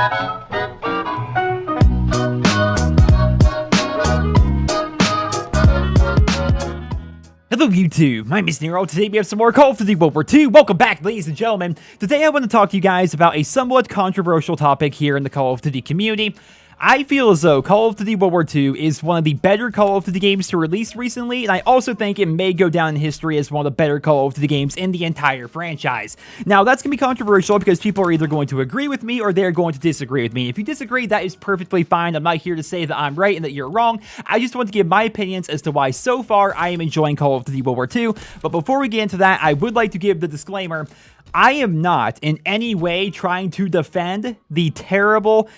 Hello YouTube, my name is Nero. Today we have some more Call of Duty World War II. Welcome back, ladies and gentlemen. Today I want to talk to you guys about a somewhat controversial topic here in the Call of Duty community. I feel as though Call of Duty World War II is one of the better Call of Duty games to release recently, and I also think it may go down in history as one of the better Call of Duty games in the entire franchise. Now, that's going to be controversial because people are either going to agree with me or they're going to disagree with me. If you disagree, that is perfectly fine. I'm not here to say that I'm right and that you're wrong. I just want to give my opinions as to why so far I am enjoying Call of Duty World War II. But before we get into that, I would like to give the disclaimer. I am not in any way trying to defend the terrible,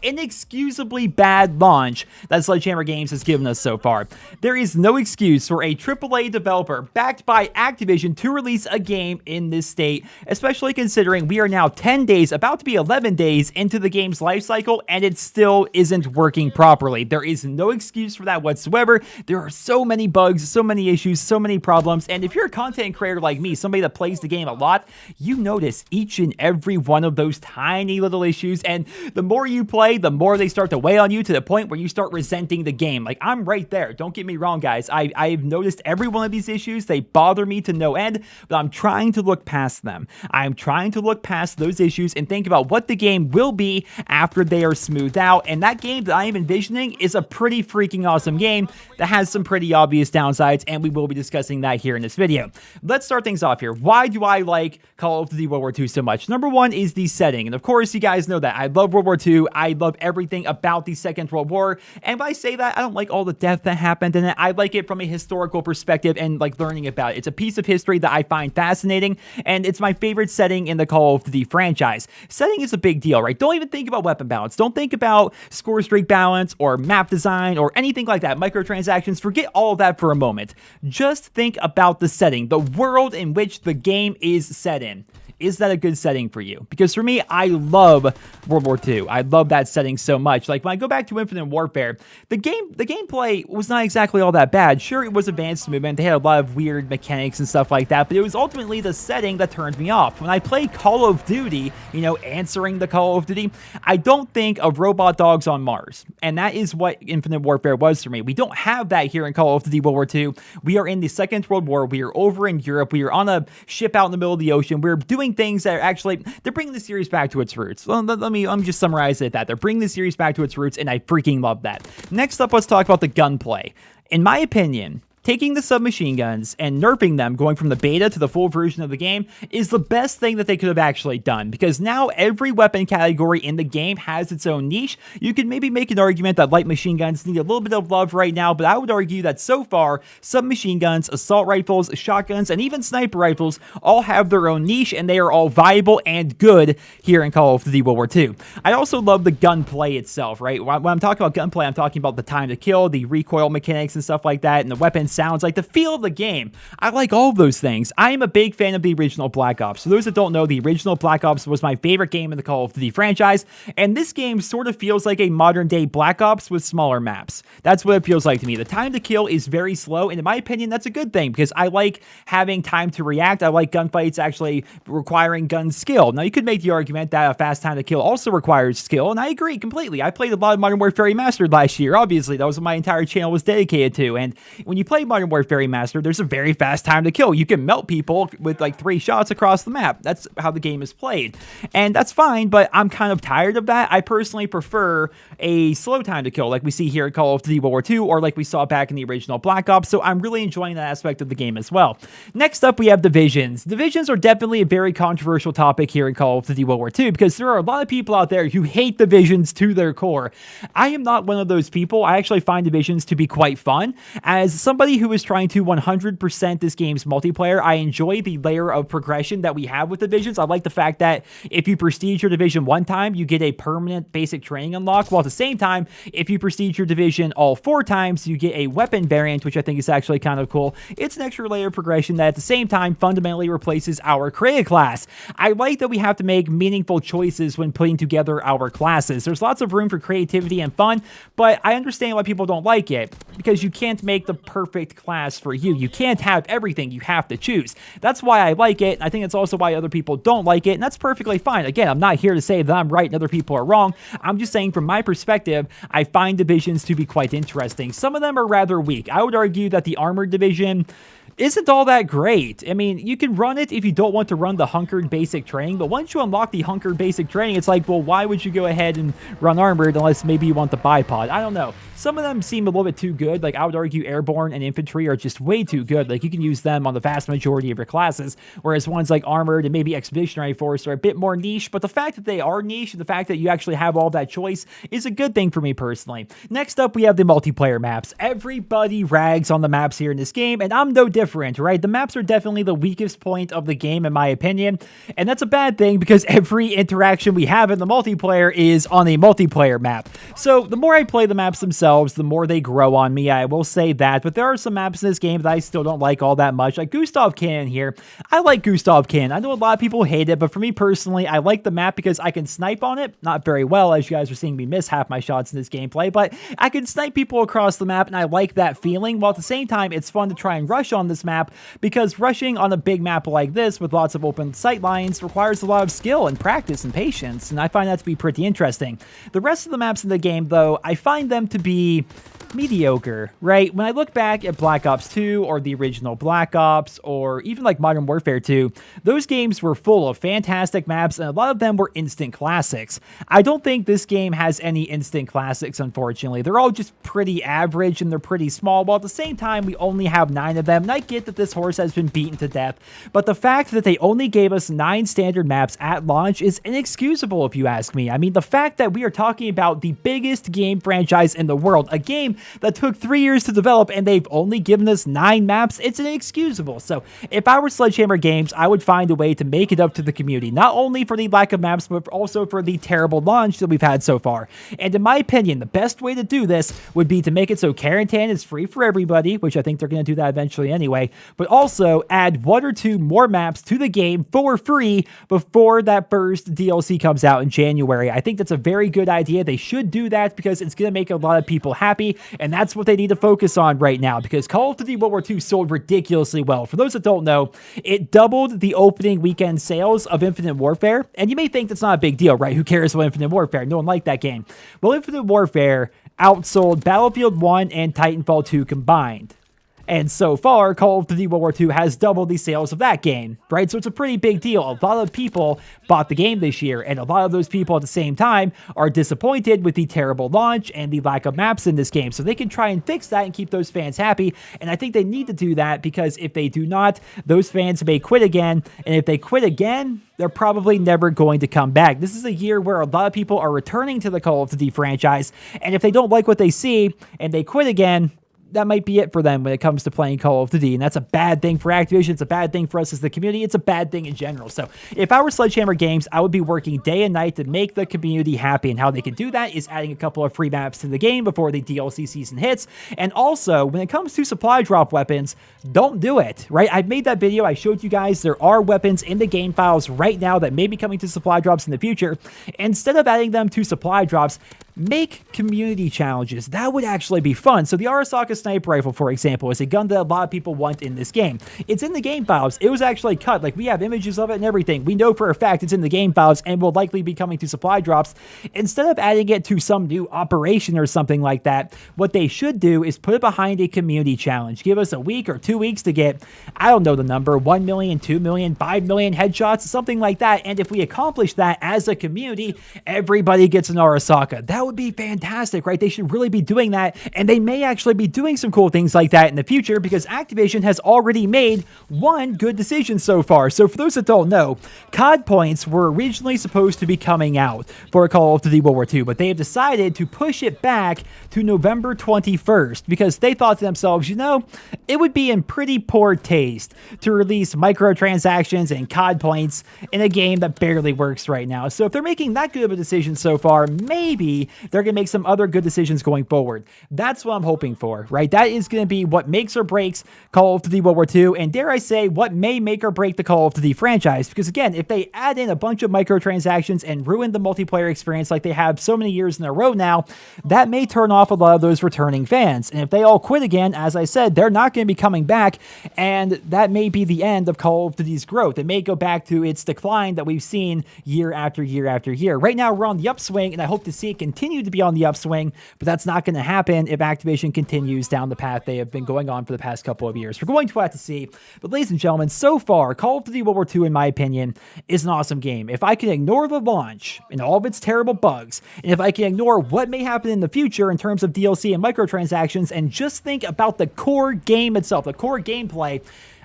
inexcusably bad launch that Sledgehammer Games has given us so far. There is no excuse for a AAA developer backed by Activision to release a game in this state, especially considering we are now 10 days, about to be 11 days into the game's life cycle, and it still isn't working properly. There is no excuse for that whatsoever. There are so many bugs, so many issues, so many problems, and if you're a content creator like me, somebody that plays the game a lot, you notice each and every one of those tiny little issues, and the more you play, the more they start to weigh on you to the point where you start resenting the game. Like, I'm right there. Don't get me wrong, guys. I've noticed every one of these issues. They bother me to no end, but I'm trying to look past them. I'm trying to look past those issues and think about what the game will be after they are smoothed out, and that game that I am envisioning is a pretty freaking awesome game that has some pretty obvious downsides, and we will be discussing that here in this video. Let's start things off here. Why do I like Call of Duty World War II so much? Number one is the setting, and of course, you guys know that I love World War II. I love everything about the Second World War, and when I say that, I don't like all the death that happened in it. I like it from a historical perspective and like learning about it. It's a piece of history that I find fascinating, and it's my favorite setting in the Call of Duty franchise. Setting is a big deal, right? Don't even think about weapon balance. Don't think about score streak balance or map design or anything like that. Microtransactions, forget all of that for a moment. Just think about the setting, the world in which the game is set in. Is that a good setting for you? Because for me, I love World War II. I love that setting so much. Like, when I go back to Infinite Warfare, the gameplay was not exactly all that bad. Sure, it was advanced movement. They had a lot of weird mechanics and stuff like that, but it was ultimately the setting that turned me off. When I play Call of Duty, you know, answering the Call of Duty, I don't think of robot dogs on Mars. And that is what Infinite Warfare was for me. We don't have that here in Call of Duty World War II. We are in the Second World War. We are over in Europe. We are on a ship out in the middle of the ocean. We're doing things that are actually, they're bringing the series back to its roots. Let me just summarize it at that. They're bringing the series back to its roots, and I freaking love that. Next up, let's talk about the gunplay. In my opinion, taking the submachine guns and nerfing them, going from the beta to the full version of the game, is the best thing that they could have actually done, because now every weapon category in the game has its own niche. You could maybe make an argument that light machine guns need a little bit of love right now, but I would argue that so far, submachine guns, assault rifles, shotguns, and even sniper rifles all have their own niche, and they are all viable and good here in Call of Duty World War II. I also love the gunplay itself, right? When I'm talking about gunplay, I'm talking about the time to kill, the recoil mechanics and stuff like that, and the weapon sounds, like the feel of the game. I like all of those things. I am a big fan of the original Black Ops. For those that don't know, the original Black Ops was my favorite game in the Call of Duty franchise, and this game sort of feels like a modern day Black Ops with smaller maps. That's what it feels like to me. The time to kill is very slow, and in my opinion, that's a good thing, because I like having time to react. I like gunfights actually requiring gun skill. Now, you could make the argument that a fast time to kill also requires skill, and I agree completely. I played a lot of Modern Warfare Remastered last year. Obviously, that was what my entire channel was dedicated to, and when you play Modern Warfare Remastered, there's a very fast time to kill. You can melt people with like 3 shots across the map. That's how the game is played, and that's fine, but I'm kind of tired of that. I personally prefer a slow time to kill, like we see here at Call of Duty World War II, or like we saw back in the original Black Ops, so I'm really enjoying that aspect of the game as well. Next up, we have divisions. Divisions are definitely a very controversial topic here in Call of Duty World War II, because there are a lot of people out there who hate divisions to their core. I am not one of those people. I actually find divisions to be quite fun. As somebody who is trying to 100% this game's multiplayer, I enjoy the layer of progression that we have with divisions. I like the fact that if you prestige your division one time, you get a permanent basic training unlock, while at the same time, if you prestige your division all 4 times, you get a weapon variant, which I think is actually kind of cool. It's an extra layer of progression that at the same time fundamentally replaces our creative class. I like that we have to make meaningful choices when putting together our classes. There's lots of room for creativity and fun, but I understand why people don't like it, because you can't make the perfect perfect class for you. You can't have everything. You have to choose. That's why I like it. I think it's also why other people don't like it, and that's perfectly fine. Again, I'm not here to say that I'm right and other people are wrong. I'm just saying from my perspective, I find divisions to be quite interesting. Some of them are rather weak. I would argue that the armored division isn't all that great. I mean, you can run it if you don't want to run the hunkered basic training, but once you unlock the hunkered basic training, it's like, well, why would you go ahead and run armored unless maybe you want the bipod? I don't know. Some of them seem a little bit too good. Like, I would argue airborne and infantry are just way too good. Like, you can use them on the vast majority of your classes, whereas ones like armored and maybe expeditionary force are a bit more niche, but the fact that they are niche and the fact that you actually have all that choice is a good thing for me personally. Next up, we have the multiplayer maps. Everybody rags on the maps here in this game, and I'm no different, right? The maps are definitely the weakest point of the game, in my opinion, and that's a bad thing because every interaction we have in the multiplayer is on a multiplayer map. So the more I play the maps themselves, the more they grow on me, I will say that, but there are some maps in this game that I still don't like all that much, like Gustav Cannon here. I like Gustav Cannon. I know a lot of people hate it, but for me personally, I like the map because I can snipe on it, not very well, as you guys are seeing me miss half my shots in this gameplay, but I can snipe people across the map, and I like that feeling, while at the same time, it's fun to try and rush on this map, because rushing on a big map like this, with lots of open sight lines, requires a lot of skill and practice and patience, and I find that to be pretty interesting. The rest of the maps in the game, though, I find them to be mediocre, right? When I look back at Black Ops 2 or the original Black Ops or even like Modern Warfare 2, those games were full of fantastic maps and a lot of them were instant classics. I don't think this game has any instant classics, unfortunately. They're all just pretty average and they're pretty small, while at the same time we only have 9 of them, and I get that this horse has been beaten to death, but the fact that they only gave us 9 standard maps at launch is inexcusable if you ask me. I mean, the fact that we are talking about the biggest game franchise in the world, a game that took 3 years to develop and they've only given us 9 maps, it's inexcusable. So if I were Sledgehammer Games, I would find a way to make it up to the community, not only for the lack of maps, but also for the terrible launch that we've had so far. And in my opinion, the best way to do this would be to make it so Quarantine is free for everybody, which I think they're going to do that eventually anyway, but also add 1 or 2 more maps to the game for free before that first DLC comes out in January. I think that's a very good idea. They should do that because it's going to make a lot of people happy, and that's what they need to focus on right now, because Call of Duty World War II sold ridiculously well. For those that don't know, it doubled the opening weekend sales of Infinite Warfare, and you may think that's not a big deal, right? Who cares about Infinite Warfare? No one liked that game. Well, Infinite Warfare outsold Battlefield 1 and Titanfall 2 combined. And so far, Call of Duty World War II has doubled the sales of that game, right? So it's a pretty big deal. A lot of people bought the game this year, and a lot of those people at the same time are disappointed with the terrible launch and the lack of maps in this game. So they can try and fix that and keep those fans happy, and I think they need to do that, because if they do not, those fans may quit again, and if they quit again, they're probably never going to come back. This is a year where a lot of people are returning to the Call of Duty franchise, and if they don't like what they see and they quit again, that might be it for them when it comes to playing Call of Duty, and that's a bad thing for Activision. It's a bad thing for us as the community. It's a bad thing in general. So if I were Sledgehammer Games, I would be working day and night to make the community happy, and how they can do that is adding a couple of free maps to the game before the DLC season hits. And also, when it comes to supply drop weapons, don't do it, right? I've made that video. I showed you guys there are weapons in the game files right now that may be coming to supply drops in the future. Instead of adding them to supply drops, make community challenges. That would actually be fun. So the Arasaka sniper rifle, for example, is a gun that a lot of people want in this game. It's in the game files. It was actually cut. Like, we have images of it and everything. We know for a fact it's in the game files and will likely be coming to supply drops. Instead of adding it to some new operation or something like that, what they should do is put it behind a community challenge. Give us a week or 2 weeks to get, I don't know the number, 1 million, 2 million, 5 million headshots, something like that. And if we accomplish that as a community, everybody gets an Arasaka. That would be fantastic, right? They should really be doing that, and they may actually be doing some cool things like that in the future, because Activision has already made one good decision so far. So for those that don't know, COD points were originally supposed to be coming out for Call of Duty World War II, but they have decided to push it back to November 21st, because they thought to themselves, you know, it would be in pretty poor taste to release microtransactions and COD points in a game that barely works right now. So if they're making that good of a decision so far, maybe they're going to make some other good decisions going forward. That's what I'm hoping for, right? That is going to be what makes or breaks Call of Duty World War II, and dare I say, what may make or break the Call of Duty franchise. Because again, if they add in a bunch of microtransactions and ruin the multiplayer experience like they have so many years in a row now, that may turn off a lot of those returning fans. And if they all quit again, as I said, they're not going to be coming back, and that may be the end of Call of Duty's growth. It may go back to its decline that we've seen year after year after year. Right now, we're on the upswing, and I hope to see it continue to be on the upswing, but that's not going to happen if Activision continues down the path they have been going on for the past couple of years. We're going to have to see. But ladies and gentlemen, so far, Call of Duty World War II, in my opinion, is an awesome game. If I can ignore the launch and all of its terrible bugs, and if I can ignore what may happen in the future in terms of DLC and microtransactions, and just think about the core game itself, the core gameplay,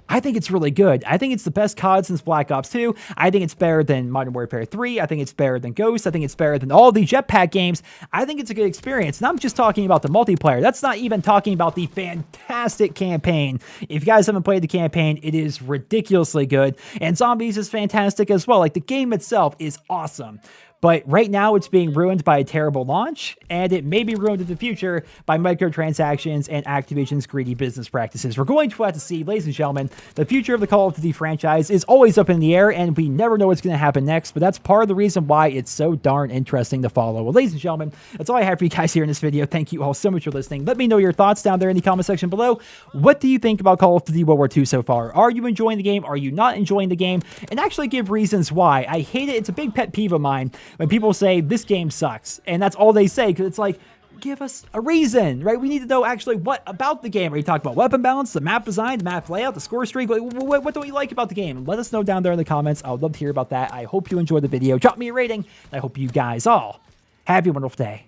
I think it's really good. I think it's the best COD since Black Ops 2. I think it's better than Modern Warfare 3. I think it's better than Ghost. I think it's better than all the jetpack games. I think it's a good experience. And I'm just talking about the multiplayer. That's not even talking about the fantastic campaign. If you guys haven't played the campaign, it is ridiculously good. And Zombies is fantastic as well. Like, the game itself is awesome. But right now, it's being ruined by a terrible launch, and it may be ruined in the future by microtransactions and Activision's greedy business practices. We're going to have to see, ladies and gentlemen. The future of the Call of Duty franchise is always up in the air, and we never know what's going to happen next, but that's part of the reason why it's so darn interesting to follow. Well, ladies and gentlemen, that's all I have for you guys here in this video. Thank you all so much for listening. Let me know your thoughts down there in the comment section below. What do you think about Call of Duty World War II so far? Are you enjoying the game? Are you not enjoying the game? And actually give reasons why. I hate it. It's a big pet peeve of mine when people say this game sucks, and that's all they say, because it's like, give us a reason, right? We need to know actually what about the game. Are you talking about weapon balance, the map design, the map layout, the score streak? What don't you like about the game? Let us know down there in the comments. I would love to hear about that. I hope you enjoyed the video. Drop me a rating, and I hope you guys all have a wonderful day.